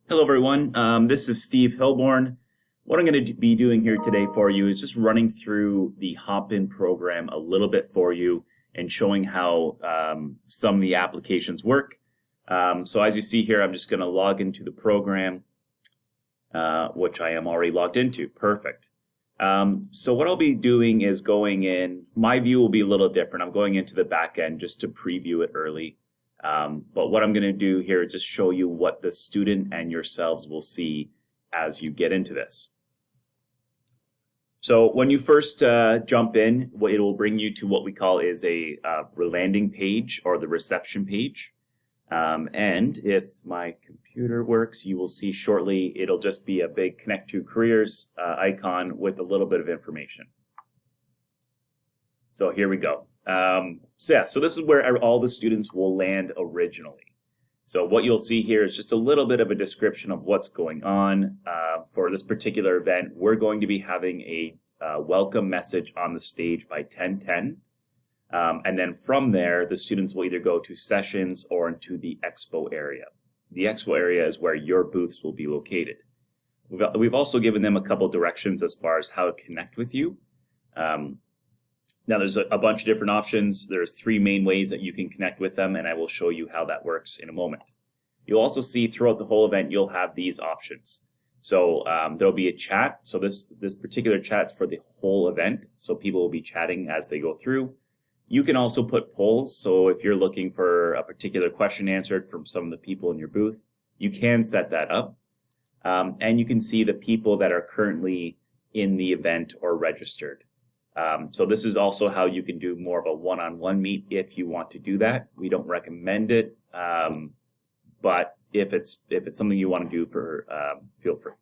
Hello, everyone. This is Steve Hilborn. What I'm going to be doing here today for you is just running through the HOPIN program a little bit for you and showing how some of the applications work. So as you see here, I'm just going to log into the program, which I am already logged into. Perfect. So what I'll be doing is going in. My view will be a little different. I'm going into the back end just to preview it early. But what I'm going to do here is just show you what the student and yourselves will see as you get into this. So when you first jump in, it will bring you to what we call is a landing page or the reception page. And if my computer works, you will see shortly it'll just be a big Connect to Careers icon with a little bit of information. So here we go. So this is where all the students will land originally. So what you'll see here is just a little bit of a description of what's going on. For this particular event, we're going to be having a welcome message on the stage by 10:10. And then from there, the students will either go to sessions or into the expo area. The expo area is where your booths will be located. We've also given them a couple directions as far as how to connect with you. Now there's a bunch of different options. There's 3 main ways that you can connect with them, and I will show you how that works in a moment. You'll also see throughout the whole event, you'll have these options. So there'll be a chat. So this particular chat's for the whole event. So people will be chatting as they go through. You can also put polls. So if you're looking for a particular question answered from some of the people in your booth, you can set that up. And you can see the people that are currently in the event or registered. So this is also how you can do more of a one-on-one meet if you want to do that. We don't recommend it, but if it's something you want to do, feel free.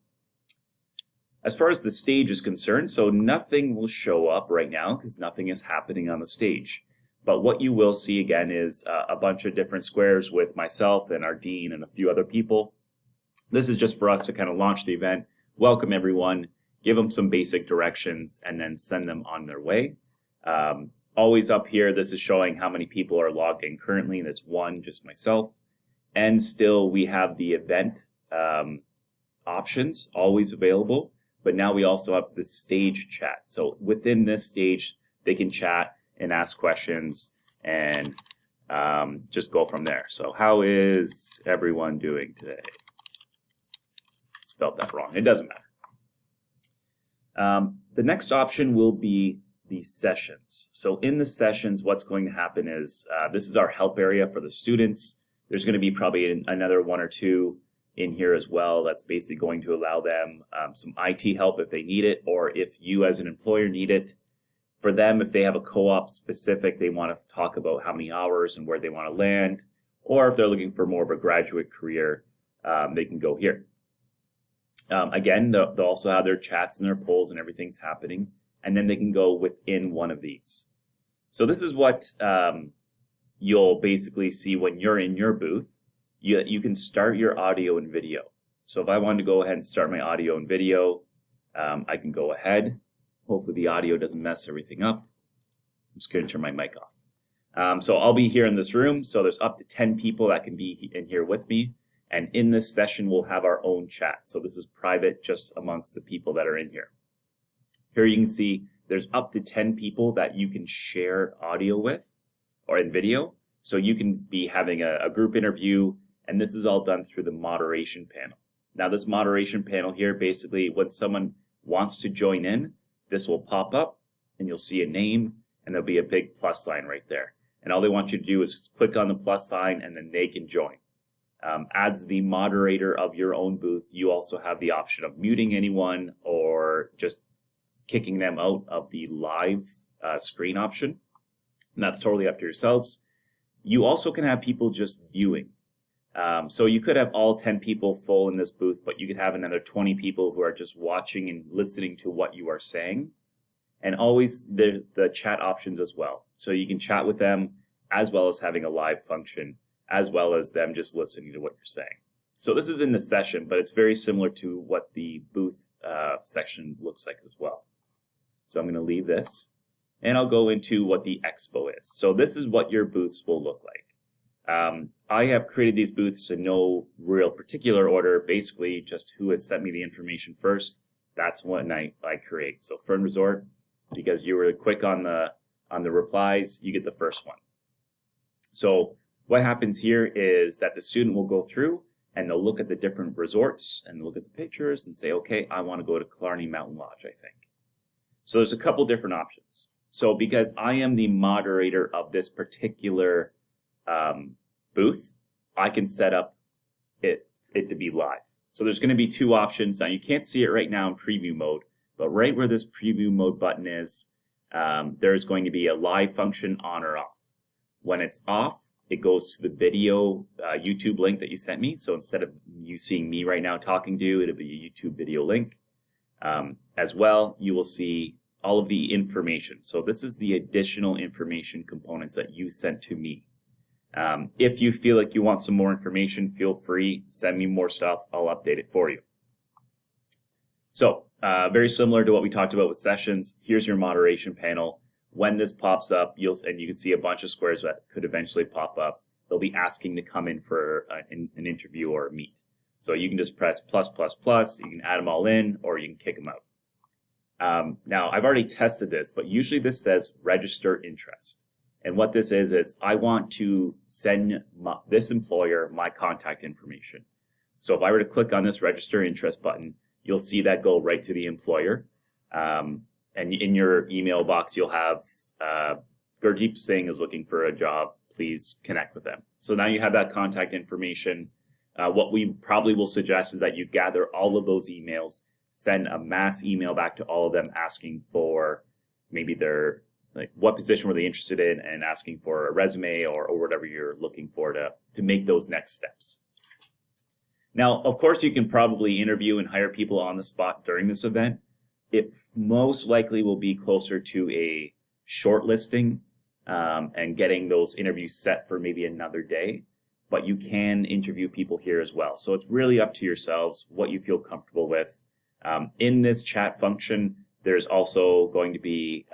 As far as the stage is concerned, so nothing will show up right now because nothing is happening on the stage. But what you will see again is a bunch of different squares with myself and our dean and a few other people. This is just for us to kind of launch the event, welcome everyone, give them some basic directions, and then send them on their way. Always up here, this is showing how many people are logged in currently, and it's 1, just myself. And still, we have the event options always available, but now we also have the stage chat. So within this stage, they can chat and ask questions and just go from there. So how is everyone doing today? Spelled that wrong. It doesn't matter. The next option will be the sessions. So in the sessions, what's going to happen is this is our help area for the students. There's going to be probably another 1 or 2 in here as well. That's basically going to allow them some IT help if they need it, or if you as an employer need it. For them, if they have a co-op specific, they want to talk about how many hours and where they want to land, or if they're looking for more of a graduate career, they can go here. Again, they'll also have their chats and their polls and everything's happening, and then they can go within one of these. So this is what you'll basically see when you're in your booth. You can start your audio and video. So if I wanted to go ahead and start my audio and video, I can go ahead. Hopefully the audio doesn't mess everything up. I'm just going to turn my mic off. So I'll be here in this room. So there's up to 10 people that can be in here with me. And in this session, we'll have our own chat. So this is private just amongst the people that are in here. Here you can see there's up to 10 people that you can share audio with or in video. So you can be having a group interview, and this is all done through the moderation panel. Now this moderation panel here, basically when someone wants to join in, this will pop up and you'll see a name and there'll be a big plus sign right there. And all they want you to do is click on the plus sign and then they can join. As the moderator of your own booth, you also have the option of muting anyone or just kicking them out of the live screen option. And that's totally up to yourselves. You also can have people just viewing. So you could have all 10 people full in this booth, but you could have another 20 people who are just watching and listening to what you are saying. And always the chat options as well. So you can chat with them as well as having a live function, as well as them just listening to what you're saying. So this is in the session, but it's very similar to what the booth section looks like as well. So I'm going to leave this, and I'll go into what the expo is. So this is what your booths will look like. I have created these booths in no real particular order, basically just who has sent me the information first. That's what I create. So Fern Resort, because you were quick on the replies, you get the first one. So what happens here is that the student will go through and they'll look at the different resorts and look at the pictures and say, okay, I want to go to Killarney Mountain Lodge, I think. So there's a couple different options. So because I am the moderator of this particular booth, I can set up it to be live. So there's going to be two options. Now you can't see it right now in preview mode, but right where this preview mode button is, there's going to be a live function on or off. When it's off, it goes to the video YouTube link that you sent me. So instead of you seeing me right now talking to you, it'll be a YouTube video link. As well, you will see all of the information. So this is the additional information components that you sent to me. If you feel like you want some more information, feel free, send me more stuff. I'll update it for you. So very similar to what we talked about with sessions, here's your moderation panel. When this pops up, you can see a bunch of squares that could eventually pop up. They'll be asking to come in for an interview or a meet. So you can just press plus, plus, plus. You can add them all in, or you can kick them out. Now, I've already tested this, but usually this says register interest. And what this is I want to send this employer my contact information. So if I were to click on this register interest button, you'll see that go right to the employer. And in your email box, you'll have Gurdeep Singh is looking for a job. Please connect with them. So now you have that contact information. What we probably will suggest is that you gather all of those emails, send a mass email back to all of them asking for maybe their, like, what position were they interested in, and asking for a resume or whatever you're looking for to make those next steps. Now, of course, you can probably interview and hire people on the spot during this event. It most likely will be closer to a shortlisting and getting those interviews set for maybe another day. But you can interview people here as well. So it's really up to yourselves what you feel comfortable with. In this chat function, there's also going to be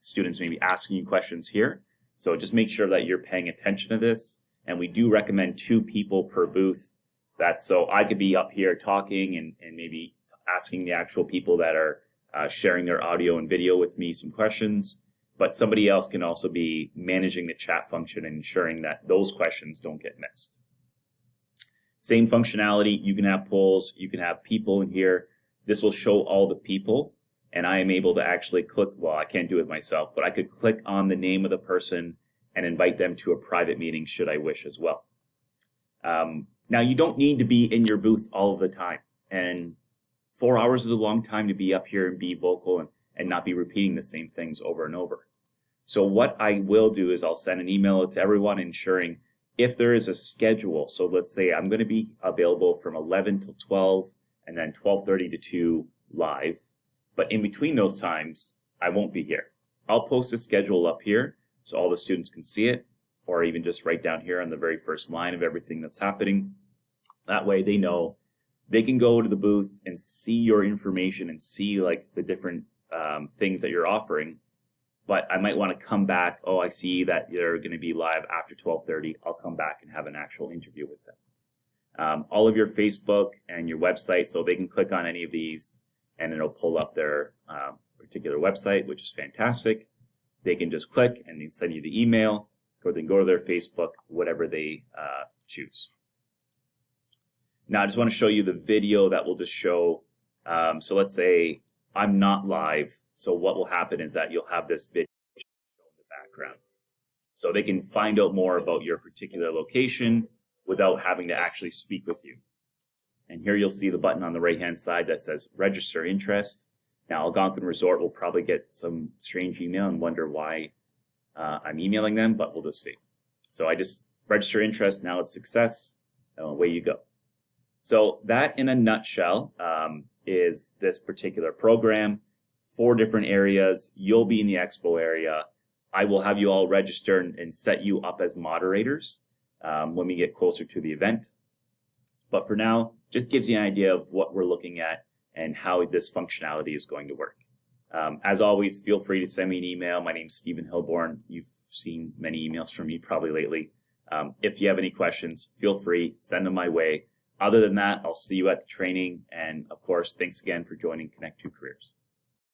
students maybe asking you questions here. So just make sure that you're paying attention to this. And we do recommend 2 people per booth. That's so I could be up here talking and maybe asking the actual people that are sharing their audio and video with me some questions. But somebody else can also be managing the chat function and ensuring that those questions don't get missed. Same functionality, you can have polls, you can have people in here. This will show all the people, and I am able to actually click, well, I can't do it myself, but I could click on the name of the person and invite them to a private meeting should I wish as well. Now, you don't need to be in your booth all of the time, and 4 hours is a long time to be up here and be vocal and not be repeating the same things over and over. So what I will do is I'll send an email to everyone ensuring if there is a schedule. So let's say I'm going to be available from 11 till 12 and then 12:30 to 2 live. But in between those times, I won't be here. I'll post a schedule up here so all the students can see it, or even just right down here on the very first line of everything that's happening. That way they know they can go to the booth and see your information and see like the different things that you're offering. But I might want to come back. Oh, I see that they're going to be live after 12:30. I'll come back and have an actual interview with them. All of your Facebook and your website, so they can click on any of these and it'll pull up their particular website, which is fantastic. They can just click and they send you the email, or they can go to their Facebook, whatever they choose. Now, I just want to show you the video that will just show. So let's say I'm not live. So what will happen is that you'll have this video shown in the background. So they can find out more about your particular location without having to actually speak with you. And here you'll see the button on the right-hand side that says register interest. Now, Algonquin Resort will probably get some strange email and wonder why I'm emailing them, but we'll just see. So I just register interest. Now it's success. And away you go. So that in a nutshell is this particular program. 4 different areas. You'll be in the expo area. I will have you all register and set you up as moderators when we get closer to the event. But for now, just gives you an idea of what we're looking at and how this functionality is going to work. As always, feel free to send me an email. My name's Stephen Hilborn. You've seen many emails from me probably lately. If you have any questions, feel free, send them my way. Other than that, I'll see you at the training. And of course, thanks again for joining Connect 2 Careers.